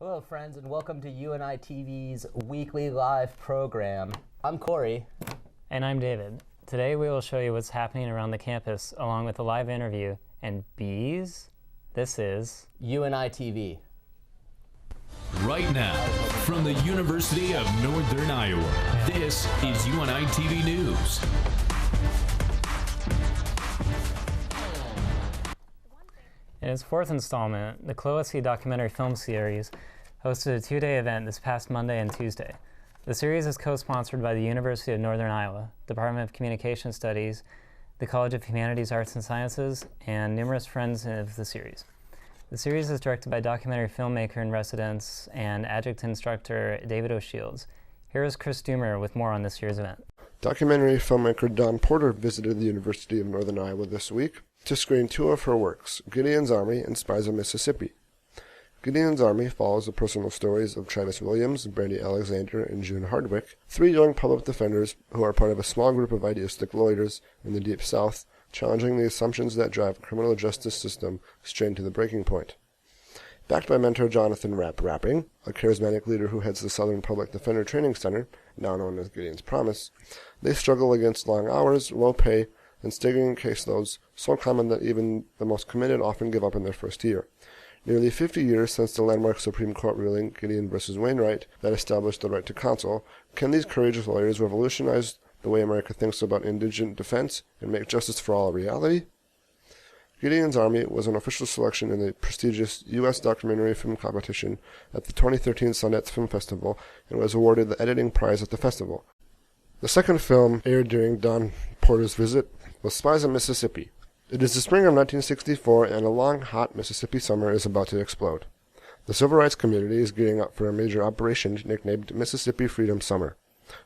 Hello, friends, and welcome to UNI TV's weekly live program. I'm Corey. And I'm David. Today we will show you what's happening around the campus along with a live interview and bees. This is UNI TV. Right now, from the University of Northern Iowa, this is UNI TV News. In its fourth installment, the Cloacy documentary film series hosted a two-day event this past Monday and Tuesday. The series is co-sponsored by the University of Northern Iowa, Department of Communication Studies, the College of Humanities, Arts and Sciences, and numerous friends of the series. The series is directed by documentary filmmaker in residence and adjunct instructor David O'Shields. Here is Chris Doomer with more on this year's event. Documentary filmmaker Don Porter visited the University of Northern Iowa this week to screen two of her works, Gideon's Army and Spies of Mississippi. Gideon's Army follows the personal stories of Travis Williams, Brandy Alexander, and June Hardwick, three young public defenders who are part of a small group of idealistic lawyers in the Deep South, challenging the assumptions that drive a criminal justice system strained to the breaking point. Backed by mentor Jonathan Rapping, a charismatic leader who heads the Southern Public Defender Training Center, now known as Gideon's Promise, they struggle against long hours, low pay, and staggering caseloads so common that even the most committed often give up in their first year. Nearly 50 years since the landmark Supreme Court ruling, Gideon v. Wainwright, that established the right to counsel, can these courageous lawyers revolutionize the way America thinks about indigent defense and make justice for all a reality? Gideon's Army was an official selection in the prestigious U.S. Documentary Film Competition at the 2013 Sundance Film Festival and was awarded the editing prize at the festival. The second film aired during Don Porter's visit was Spies of Mississippi. It is the spring of 1964 and a long, hot Mississippi summer is about to explode. The civil rights community is gearing up for a major operation nicknamed Mississippi Freedom Summer.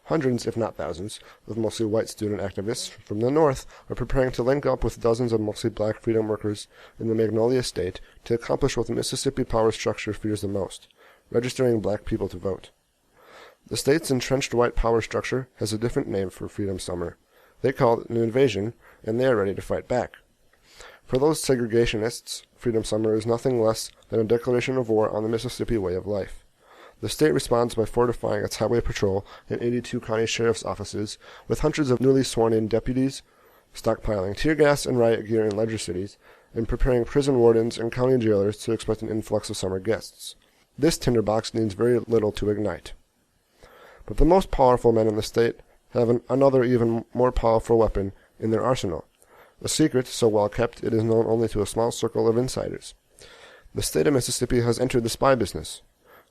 Hundreds, if not thousands, of mostly white student activists from the North are preparing to link up with dozens of mostly black freedom workers in the Magnolia State to accomplish what the Mississippi power structure fears the most, registering black people to vote. The state's entrenched white power structure has a different name for Freedom Summer. They call it an invasion, and they are ready to fight back. For those segregationists, Freedom Summer is nothing less than a declaration of war on the Mississippi way of life. The state responds by fortifying its highway patrol and 82 county sheriff's offices with hundreds of newly sworn-in deputies, stockpiling tear gas and riot gear in larger cities, and preparing prison wardens and county jailers to expect an influx of summer guests. This tinderbox needs very little to ignite. But the most powerful men in the state have another even more powerful weapon in their arsenal. A secret so well kept it is known only to a small circle of insiders. The state of Mississippi has entered the spy business.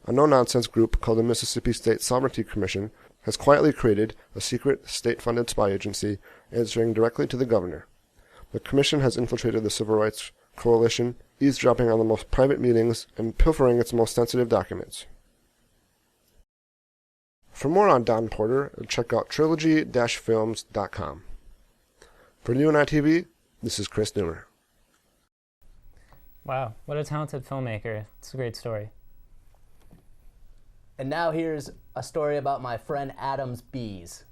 A no-nonsense group called the Mississippi State Sovereignty Commission has quietly created a secret state-funded spy agency answering directly to the governor. The commission has infiltrated the Civil Rights Coalition, eavesdropping on the most private meetings and pilfering its most sensitive documents. For more on Don Porter, check out trilogy-films.com. For UNI TV, this is Chris Doomer. Wow, what a talented filmmaker. It's a great story. And now here's a story about my friend Adam's bees.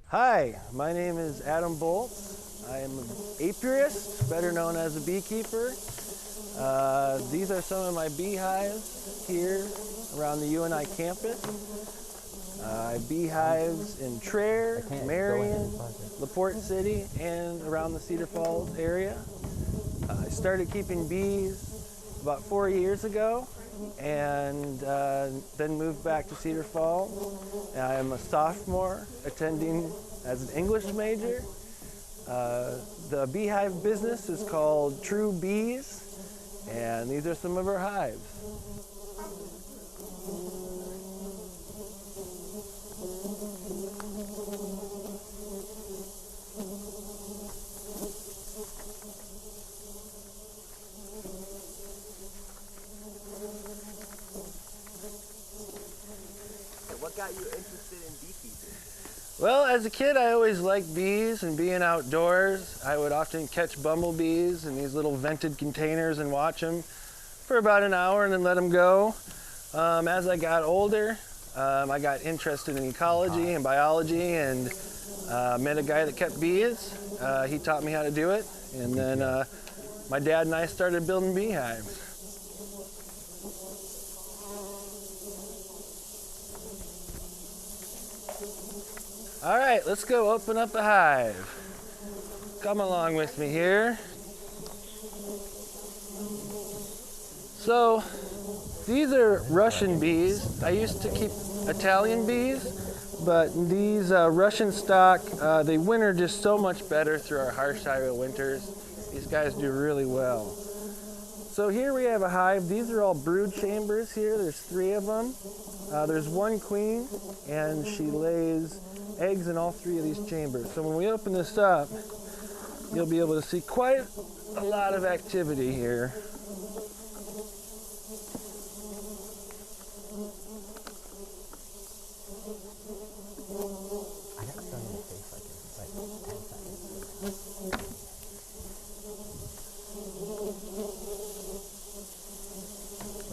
Hi, my name is Adam Bolt. I am an apiarist, better known as a beekeeper. These are some of my beehives here around the UNI campus. I have beehives in Traer, Marion, LaPorte City, and around the Cedar Falls area. I started keeping bees about 4 years ago and then moved back to Cedar Falls. I am a sophomore attending as an English major. The beehive business is called True Bees, and these are some of our hives. What got you interested in beekeeping? Well, as a kid, I always liked bees and being outdoors. I would often catch bumblebees in these little vented containers and watch them for about an hour and then let them go. As I got older, I got interested in ecology and biology and met a guy that kept bees. He taught me how to do it, and then my dad and I started building beehives. All right, let's go open up the hive. Come along with me here. So, these are Russian bees. I used to keep Italian bees, but these Russian stock, they winter just so much better through our harsh Iowa winters. These guys do really well. So here we have a hive. These are all brood chambers here. There's 3 of them. There's one queen, and she lays eggs in all 3 of these chambers. So when we open this up, you'll be able to see quite a lot of activity here. I got stung in the face like 10 seconds.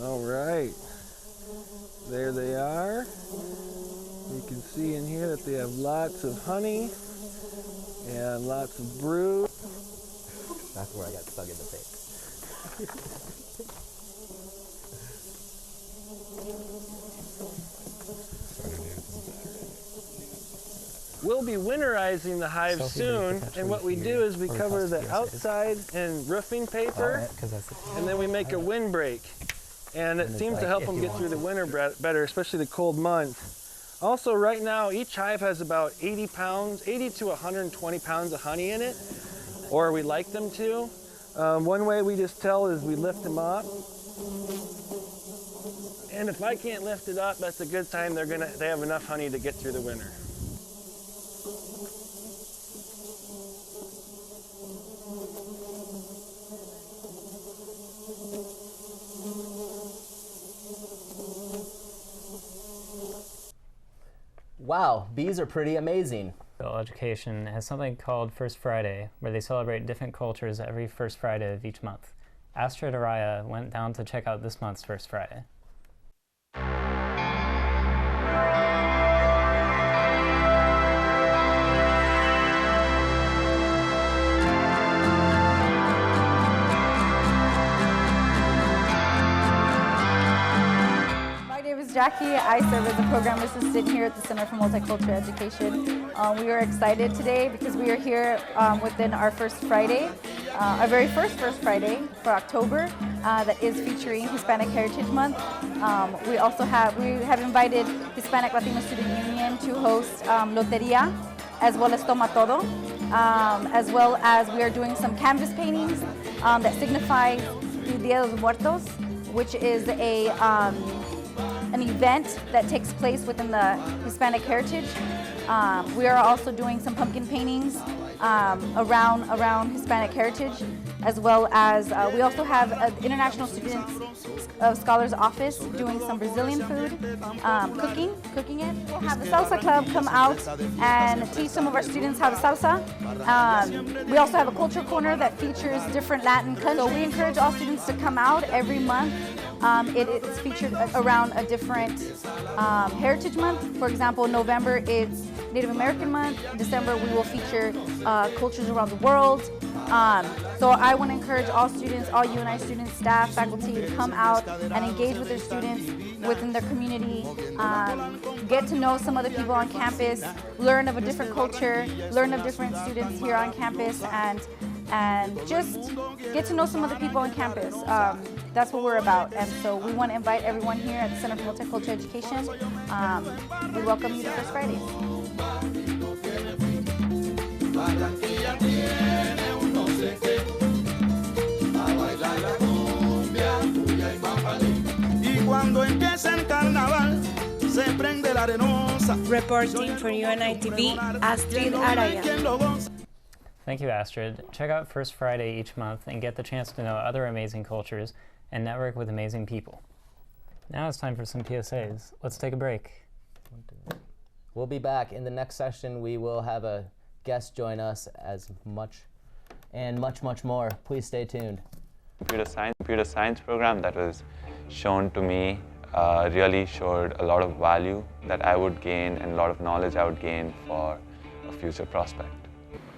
All right, there they are. You can see in here that they have lots of honey and lots of brood. That's where I got stung in the face. We'll be winterizing the hive soon, and what we do is we cover the outside in roofing paper, and then we make a windbreak. And it seems to help them get through the winter better, especially the cold months. Also, right now, each hive has about 80 to 120 pounds of honey in it, or we like them to. One way we just tell is we lift them up. And if I can't lift it up, that's a good sign they have enough honey to get through the winter. Wow, bees are pretty amazing. Education has something called First Friday, where they celebrate different cultures every first Friday of each month. Astrid Araya went down to check out this month's First Friday. Jackie. I serve as a program assistant here at the Center for Multicultural Education. We are excited today because we are here within our First Friday, our very first Friday for October that is featuring Hispanic Heritage Month. We have invited Hispanic Latino Student Union to host Loteria as well as Toma Todo, as well as we are doing some canvas paintings that signify the Dia de los Muertos, which is an event that takes place within the Hispanic heritage. We are also doing some pumpkin paintings around Hispanic heritage, as well as we also have an International Students of Scholars Office doing some Brazilian food, cooking it. We'll have the Salsa Club come out and teach some of our students how to salsa. We also have a culture corner that features different Latin countries. So we encourage all students to come out every month. It is featured around a different heritage month. For example, November it's Native American month. December we will feature cultures around the world. So I want to encourage all students, all UNI students, staff, faculty to come out and engage with their students within their community, get to know some other people on campus, learn of a different culture, learn of different students here on campus, and just get to know some of the people on campus. That's what we're about, and so we want to invite everyone here at the Center for Multicultural Education. We welcome you to First Fridays. Reporting for UNI TV, Astrid Araya. Thank you, Astrid. Check out First Friday each month and get the chance to know other amazing cultures and network with amazing people. Now it's time for some PSAs. Let's take a break. We'll be back. In the next session, we will have a guest join us as much more. Please stay tuned. Computer science program that was shown to me really showed a lot of value that I would gain and a lot of knowledge I would gain for a future prospect.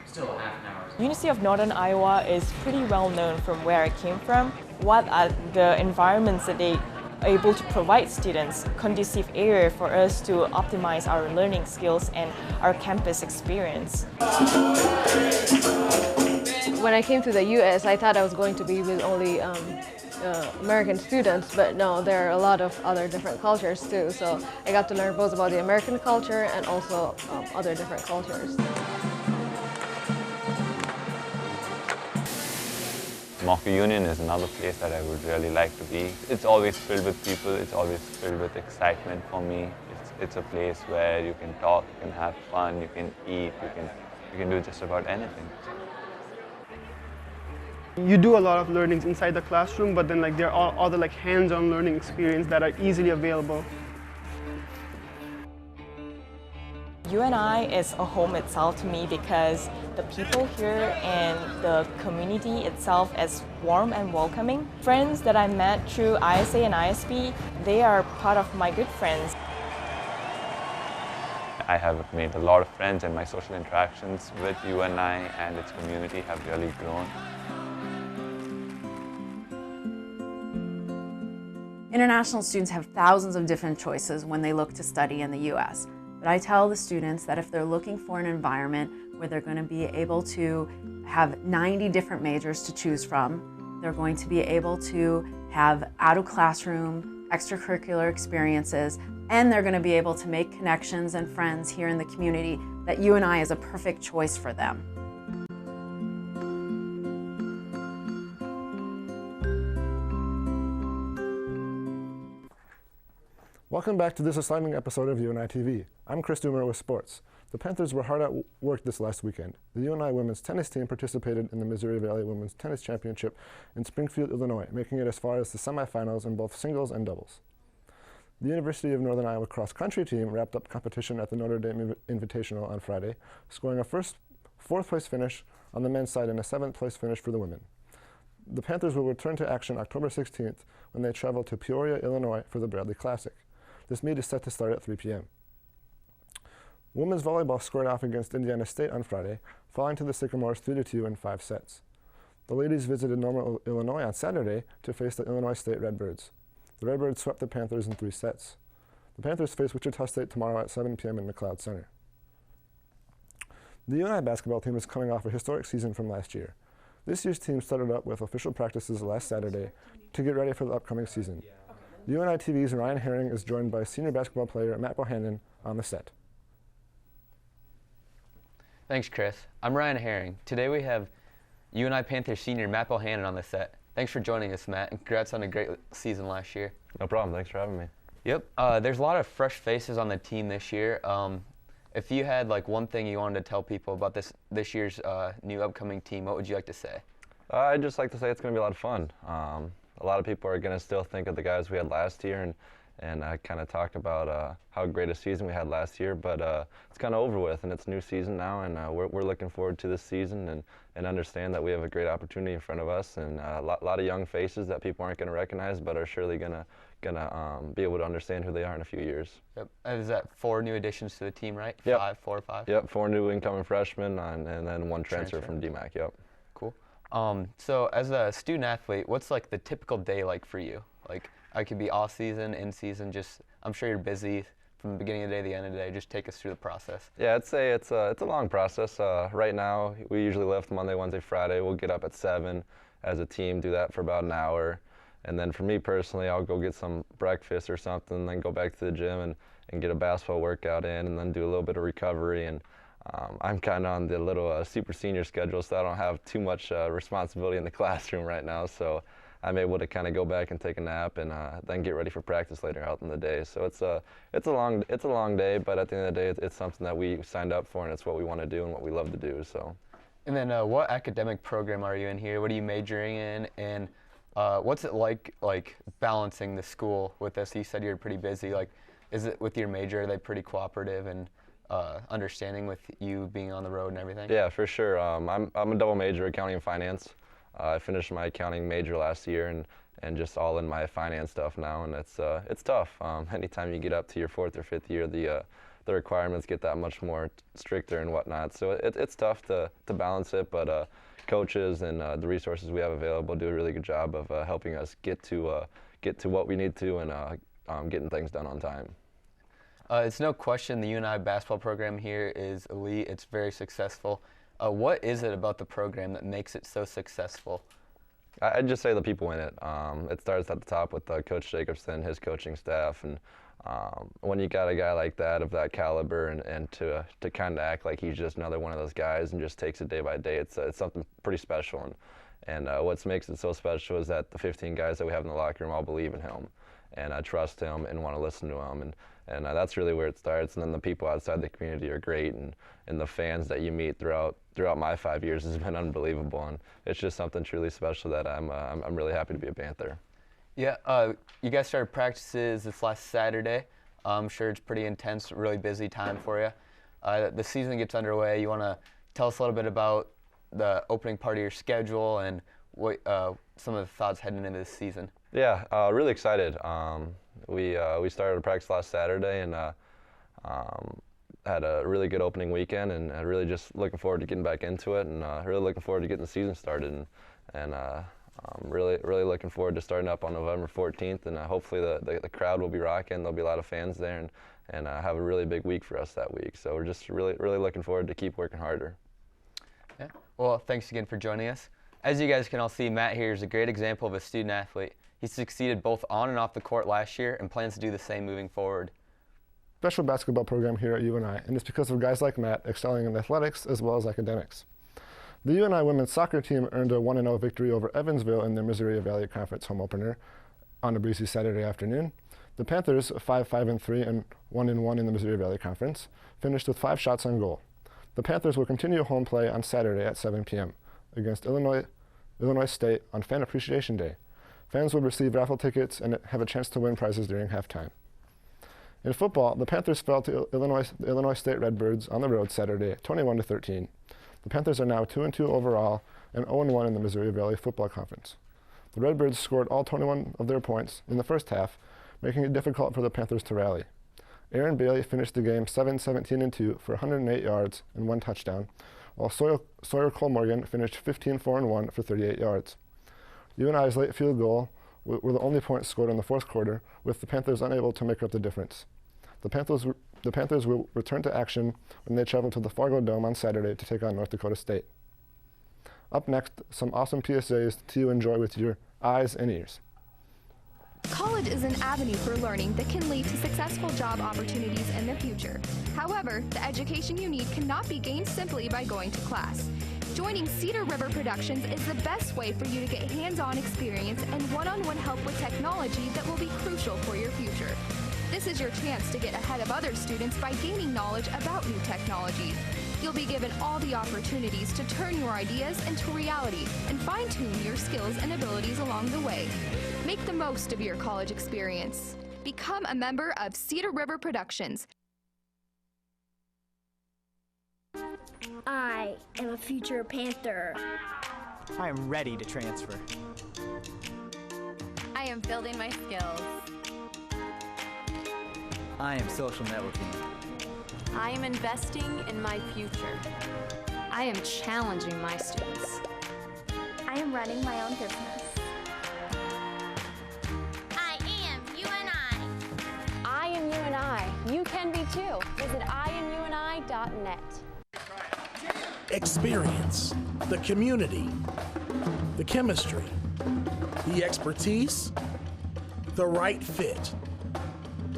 Still half an hour. University of Northern Iowa is pretty well known from where I came from. What are the environments that they able to provide students conducive area for us to optimize our learning skills and our campus experience. When I came to the U.S., I thought I was going to be with only American students, but no, there are a lot of other different cultures too. So I got to learn both about the American culture and also other different cultures. Mocha Union is another place that I would really like to be. It's always filled with people, it's always filled with excitement for me. It's a place where you can talk, you can have fun, you can eat, you can do just about anything. You do a lot of learnings inside the classroom, but then there are other hands-on learning experience that are easily available. UNI is a home itself to me because the people here and the community itself is warm and welcoming. Friends that I met through ISA and ISB, they are part of my good friends. I have made a lot of friends and my social interactions with UNI and its community have really grown. International students have thousands of different choices when they look to study in the U.S. But I tell the students that if they're looking for an environment where they're going to be able to have 90 different majors to choose from, they're going to be able to have out-of-classroom, extracurricular experiences, and they're going to be able to make connections and friends here in the community, that UNI is a perfect choice for them. Welcome back to this exciting episode of UNI TV. I'm Chris Doomer with sports. The Panthers were hard at work this last weekend. The UNI women's tennis team participated in the Missouri Valley Women's Tennis Championship in Springfield, Illinois, making it as far as the semifinals in both singles and doubles. The University of Northern Iowa cross-country team wrapped up competition at the Notre Dame Invitational on Friday, scoring a fourth-place finish on the men's side and a seventh-place finish for the women. The Panthers will return to action October 16th when they travel to Peoria, Illinois for the Bradley Classic. This meet is set to start at 3 p.m. Women's volleyball squared off against Indiana State on Friday, falling to the Sycamores 3-2 in 5 sets. The ladies visited Normal, Illinois on Saturday to face the Illinois State Redbirds. The Redbirds swept the Panthers in 3 sets. The Panthers face Wichita State tomorrow at 7 p.m. in McLeod Center. The UNI basketball team is coming off a historic season from last year. This year's team started up with official practices last Saturday to get ready for the upcoming season. UNI TV's Ryan Herring is joined by senior basketball player Matt Bohannon on the set. Thanks, Chris. I'm Ryan Herring. Today we have UNI Panthers senior Matt Bohannon on the set. Thanks for joining us, Matt, and congrats on a great season last year. No problem. Thanks for having me. Yep. There's a lot of fresh faces on the team this year. If you had one thing you wanted to tell people about this year's new upcoming team, what would you like to say? I'd just like to say it's going to be a lot of fun. A lot of people are going to still think of the guys we had last year, and I kind of talked about how great a season we had last year, but it's kind of over with, and it's a new season now, and we're looking forward to this season and understand that we have a great opportunity in front of us, and a lot of young faces that people aren't going to recognize, but are surely going to be able to understand who they are in a few years. Yep. Is that 4 new additions to the team, right? Yep. 4 or 5? Yep, 4 new incoming freshmen, and then 1 transfer from DMAC, yep. Cool. So as a student athlete, what's the typical day like for you? I could be off season, in season, I'm sure you're busy from the beginning of the day to the end of the day. Just take us through the process. Yeah, I'd say it's a long process. Right now, we usually lift Monday, Wednesday, Friday. We'll get up at 7 as a team, do that for about an hour. And then for me personally, I'll go get some breakfast or something, then go back to the gym and get a basketball workout in, and then do a little bit of recovery. And I'm kind of on the little super senior schedule, so I don't have too much responsibility in the classroom right now. So I'm able to kind of go back and take a nap and then get ready for practice later out in the day. So it's a long day, but at the end of the day, it's something that we signed up for, and it's what we want to do and what we love to do. So. And then what academic program are you in here? What are you majoring in? And what's it like balancing the school with this? You said you're pretty busy. Is it with your major? Are they pretty cooperative and understanding with you being on the road and everything? Yeah, for sure. I'm a double major, accounting and finance. I finished my accounting major last year and just all in my finance stuff now, and it's tough. Anytime you get up to your 4th or 5th year, the requirements get that much more stricter and whatnot. So it's tough to balance it, but coaches and the resources we have available do a really good job of helping us get to get to what we need to and getting things done on time. It's no question the UNI basketball program here is elite. It's very successful. What is it about the program that makes it so successful? I'd just say the people in it. It starts at the top with Coach Jacobson, his coaching staff, and when you got a guy like that of that caliber and to kind of act like he's just another one of those guys and just takes it day by day, it's something pretty special. And what makes it so special is that the 15 guys that we have in the locker room all believe in him and trust him and want to listen to him. And that's really where it starts. And then the people outside the community are great, and the fans that you meet throughout my 5 years has been unbelievable. And it's just something truly special that I'm really happy to be a Panther. Yeah, you guys started practices this last Saturday. I'm sure it's pretty intense, really busy time for you. The season gets underway. You want to tell us a little bit about the opening part of your schedule and what some of the thoughts heading into this season? Yeah, really excited. We started practice last Saturday and had a really good opening weekend, and really just looking forward to getting back into it, and really looking forward to getting the season started, and really looking forward to starting up on November 14th, and hopefully the crowd will be rocking. There'll be a lot of fans there, and have a really big week for us that week. So we're just really looking forward to keep working harder. Yeah. Well, thanks again for joining us. As you guys can all see, Matt here is a great example of a student athlete. He succeeded both on and off the court last year and plans to do the same moving forward. Special basketball program here at UNI, and it's because of guys like Matt excelling in athletics as well as academics. The UNI women's soccer team earned a 1-0 victory over Evansville in their Missouri Valley Conference home opener on a breezy Saturday afternoon. The Panthers, 5-5-3 and 1-1 in the Missouri Valley Conference, finished with 5 shots on goal. The Panthers will continue home play on Saturday at 7 p.m. against Illinois State on Fan Appreciation Day. Fans will receive raffle tickets and have a chance to win prizes during halftime. In football, the Panthers fell to the Illinois State Redbirds on the road Saturday, 21-13. The Panthers are now 2-2 overall and 0-1 in the Missouri Valley Football Conference. The Redbirds scored all 21 of their points in the first half, making it difficult for the Panthers to rally. Aaron Bailey finished the game 7-17-2 for 108 yards and 1 touchdown, while Sawyer Cole-Morgan finished 15-4-1 for 38 yards. UNI's late field goal were the only points scored in the fourth quarter, with the Panthers unable to make up the difference. The Panthers will return to action when they travel to the Fargo Dome on Saturday to take on North Dakota State. Up next, some awesome PSAs to enjoy with your eyes and ears. College is an avenue for learning that can lead to successful job opportunities in the future. However, the education you need cannot be gained simply by going to class. Joining Cedar River Productions is the best way for you to get hands-on experience and one-on-one help with technology that will be crucial for your future. This is your chance to get ahead of other students by gaining knowledge about new technologies. You'll be given all the opportunities to turn your ideas into reality and fine-tune your skills and abilities along the way. Make the most of your college experience. Become a member of Cedar River Productions. I am a future Panther. I am ready to transfer. I am building my skills. I am social networking. I am investing in my future. I am challenging my students. I am running my own business. I am UNI. I am UNI. You can be too. Visit IamUNI.net. Experience, the community, the chemistry, the expertise, the right fit,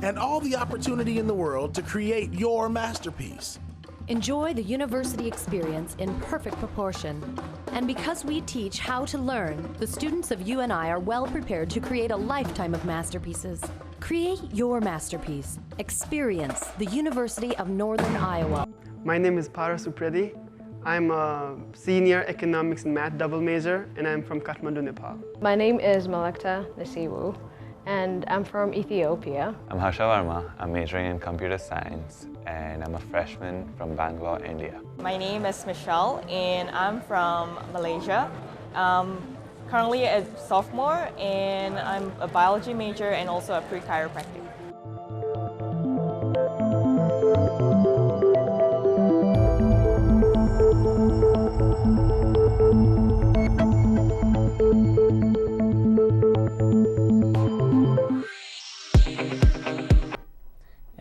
and all the opportunity in the world to create your masterpiece. Enjoy the university experience in perfect proportion. And because we teach how to learn, the students of UNI are well prepared to create a lifetime of masterpieces. Create your masterpiece. Experience the University of Northern Iowa. My name is Paras Upredi. I'm a senior economics and math double major, and I'm from Kathmandu, Nepal. My name is Malekta Nasiwu, and I'm from Ethiopia. I'm Harsha Verma. I'm majoring in computer science, and I'm a freshman from Bangalore, India. My name is Michelle, and I'm from Malaysia. Currently a sophomore, and I'm a biology major and also a pre-chiropractic.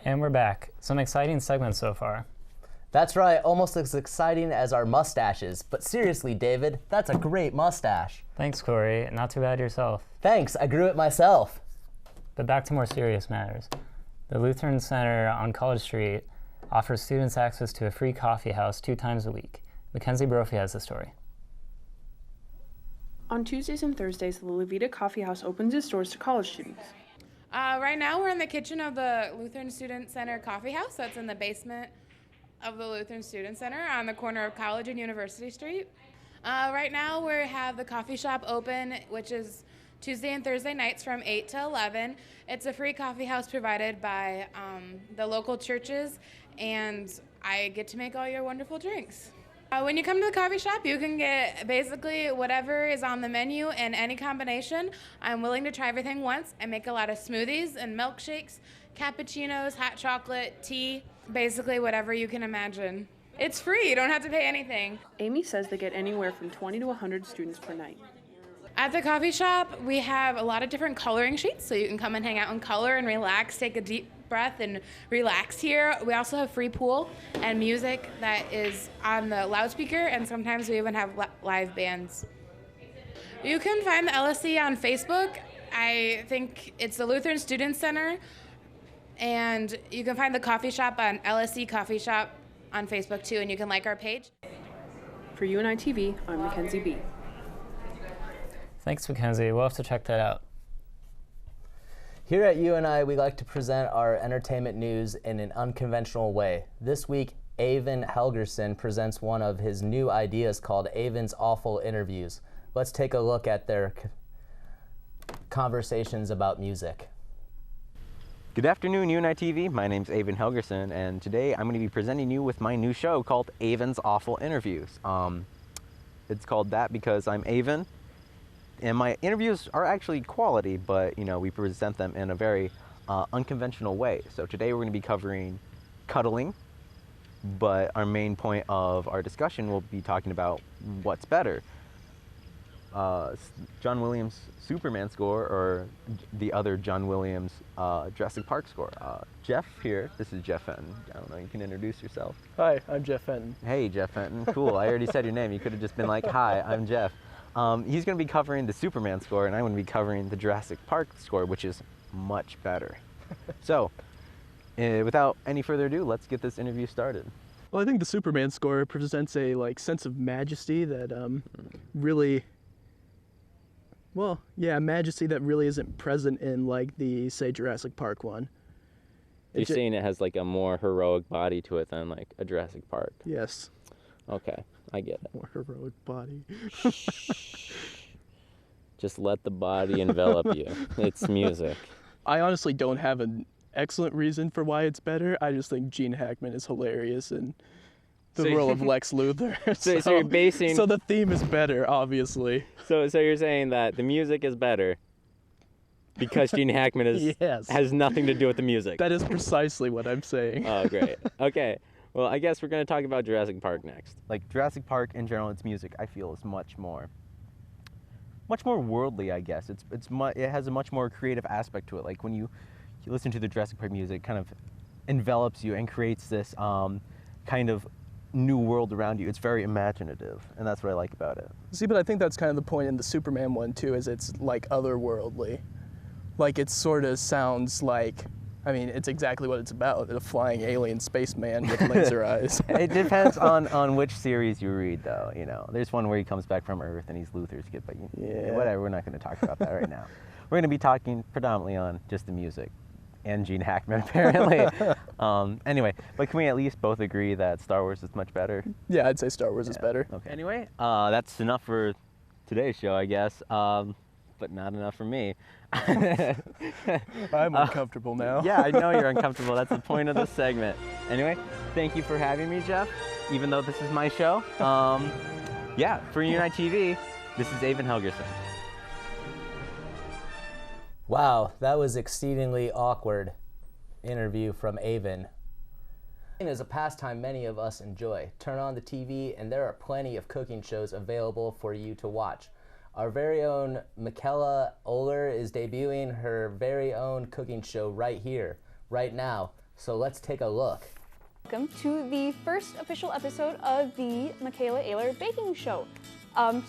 And we're back. Some exciting segments so far. That's right, almost as exciting as our mustaches. But seriously, David, that's a great mustache. Thanks, Corey. Not too bad yourself. Thanks, I grew it myself. But back to more serious matters. The Lutheran Center on College Street offers students access to a free coffee house 2 times a week. Mackenzie Brophy has the story. On Tuesdays and Thursdays, the Levita Coffee House opens its doors to college students. Right now we're in the kitchen of the Lutheran Student Center Coffee House. That's in the basement of the Lutheran Student Center on the corner of College and University Street. Right now we have the coffee shop open, which is Tuesday and Thursday nights from 8 to 11. It's a free coffee house provided by the local churches, and I get to make all your wonderful drinks. When you come to the coffee shop, you can get basically whatever is on the menu in any combination. I'm willing to try everything once. I make a lot of smoothies and milkshakes, cappuccinos, hot chocolate, tea, basically whatever you can imagine. It's free, you don't have to pay anything. Amy says they get anywhere from 20 to 100 students per night. At the coffee shop, we have a lot of different coloring sheets, so you can come and hang out and color and relax, take a deep breath and relax here. We also have free pool and music that is on the loudspeaker, and sometimes we even have live bands. You can find the LSC on Facebook. I think it's the Lutheran Student Center, and you can find the coffee shop on LSC Coffee Shop on Facebook too, and you can like our page. For UNI TV, I'm Mackenzie B. Thanks, Mackenzie. We'll have to check that out. Here at UNI, we like to present our entertainment news in an unconventional way. This week, Avon Helgerson presents one of his new ideas called Avon's Awful Interviews. Let's take a look at their conversations about music. Good afternoon, UNI TV. My name's Avon Helgerson, and today I'm going to be presenting you with my new show called Avon's Awful Interviews. It's called that because I'm Avon, and my interviews are actually quality, but we present them in a very unconventional way. So today we're going to be covering cuddling, but our main point of our discussion will be talking about what's better. John Williams' Superman score or the other John Williams Jurassic Park score. Jeff here, this is Jeff Fenton. I don't know, you can introduce yourself. Hi, I'm Jeff Fenton. Hey, Jeff Fenton, cool. I already said your name. You could have just been like, hi, I'm Jeff. He's going to be covering the Superman score, and I'm going to be covering the Jurassic Park score, which is much better. So, without any further ado, let's get this interview started. Well, I think the Superman score presents a sense of majesty that really, majesty that really isn't present in the say Jurassic Park one. You're saying it has a more heroic body to it than a Jurassic Park? Yes. Okay, I get it. More heroic body. Just let the body envelop you. It's music. I honestly don't have an excellent reason for why it's better. I just think Gene Hackman is hilarious in the role of Lex Luthor. So you're basing... So the theme is better, obviously. So you're saying that the music is better because Gene Hackman has nothing to do with the music. That is precisely what I'm saying. Oh, great. Okay. Well, I guess we're going to talk about Jurassic Park next. Jurassic Park in general, its music, I feel, is much more worldly, I guess. It has a much more creative aspect to it. When you listen to the Jurassic Park music, it kind of envelops you and creates this kind of new world around you. It's very imaginative, and that's what I like about it. See, but I think that's kind of the point in the Superman one, too, is it's otherworldly. It sort of sounds it's exactly what it's about, a flying alien spaceman with laser eyes. It depends on which series you read, though. There's one where he comes back from Earth and he's Luthor's kid, but whatever, we're not going to talk about that right now. We're going to be talking predominantly on just the music and Gene Hackman, apparently. Anyway, but can we at least both agree that Star Wars is much better? Yeah, I'd say Star Wars is better. Okay. Anyway, that's enough for today's show, I guess. But not enough for me. I'm uncomfortable now. Yeah, I know you're uncomfortable. That's the point of this segment. Anyway, thank you for having me, Jeff, even though this is my show. For UNI TV, this is Avon Helgerson. Wow, that was exceedingly awkward interview from Avon. Cooking is a pastime many of us enjoy. Turn on the TV and there are plenty of cooking shows available for you to watch. Our very own Michaela Oler is debuting her very own cooking show right here, right now. So let's take a look. Welcome to the first official episode of the Michaela Ayler Baking Show.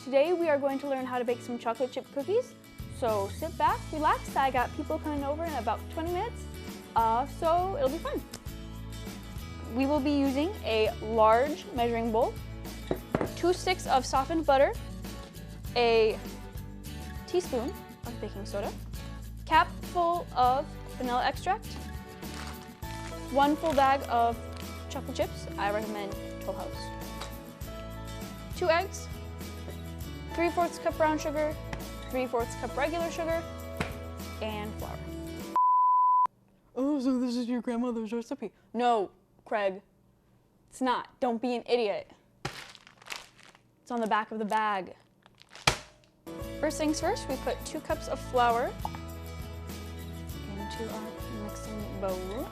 Today we are going to learn how to bake some chocolate chip cookies. So sit back, relax. I got people coming over in about 20 minutes, so it'll be fun. We will be using a large measuring bowl, 2 sticks of softened butter, a teaspoon of baking soda, cap full of vanilla extract, 1 full bag of chocolate chips. I recommend Toll House. 2 eggs, 3/4 cup brown sugar, 3/4 cup regular sugar, and flour. Oh, so this is your grandmother's recipe? No, Craig, it's not. Don't be an idiot. It's on the back of the bag. First things first, we put 2 cups of flour into our mixing bowl.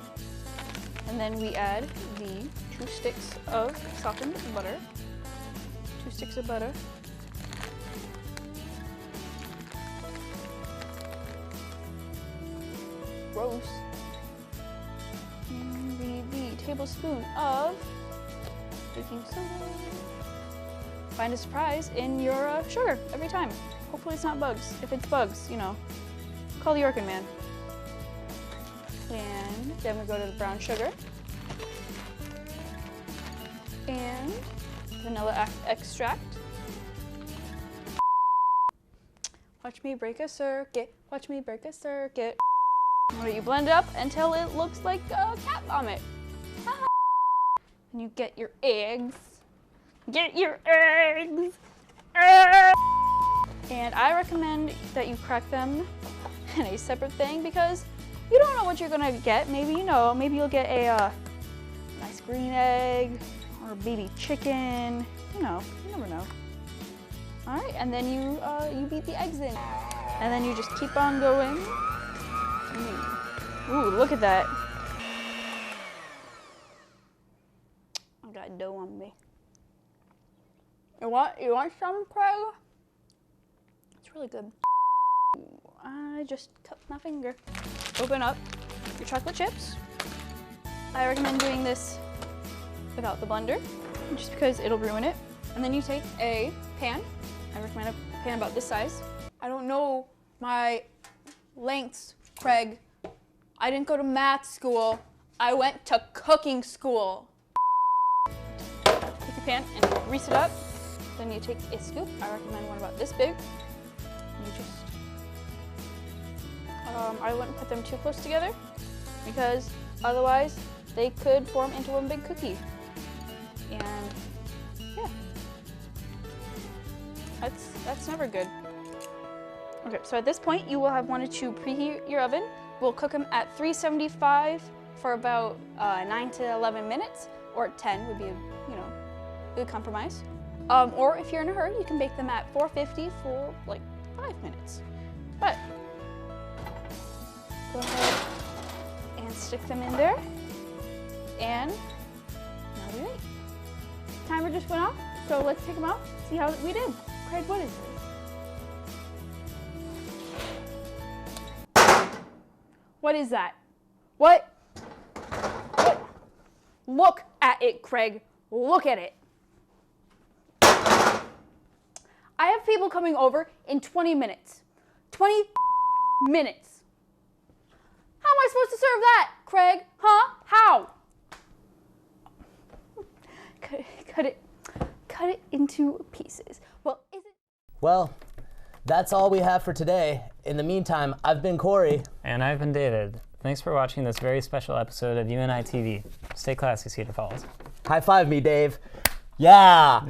And then we add the 2 sticks of softened butter. 2 sticks of butter. Gross. And the tablespoon of baking soda. Find a surprise in your sugar every time. Hopefully it's not bugs. If it's bugs, you know, call the Orkin man. And then we go to the brown sugar. And vanilla extract. Watch me break a circuit. Watch me break a circuit. You blend it up until it looks like a cat vomit. And you get your eggs. Get your eggs. And I recommend that you crack them in a separate thing because you don't know what you're gonna get. Maybe you'll get a nice green egg or a baby chicken. You never know. All right, and then you beat the eggs in, and then you just keep on going. Ooh, look at that! I got dough on me. You want some, Craig? It's really good. I just cut my finger. Open up your chocolate chips. I recommend doing this without the blender, just because it'll ruin it. And then you take a pan. I recommend a pan about this size. I don't know my lengths, Craig. I didn't go to math school. I went to cooking school. Take your pan and grease it up. Then you take a scoop. I recommend one about this big. You just I wouldn't put them too close together because otherwise they could form into one big cookie. And yeah, that's never good. Okay, so at this point you will have wanted to preheat your oven. We'll cook them at 375 for about 9 to 11 minutes, or 10 would be a good compromise. Or if you're in a hurry, you can bake them at 450 for like 5 minutes. But go ahead and stick them in there, and now we wait. Timer just went off, so let's take them out, see how we did. Craig, what is this? What is that? What? Look at it, Craig. Look at it. I have people coming over in 20 minutes. 20 minutes. How am I supposed to serve that, Craig? Huh? How? Cut it into pieces. Well, that's all we have for today. In the meantime, I've been Corey. And I've been David. Thanks for watching this very special episode of UNI TV. Stay classy, Cedar Falls. High five me, Dave. Yeah!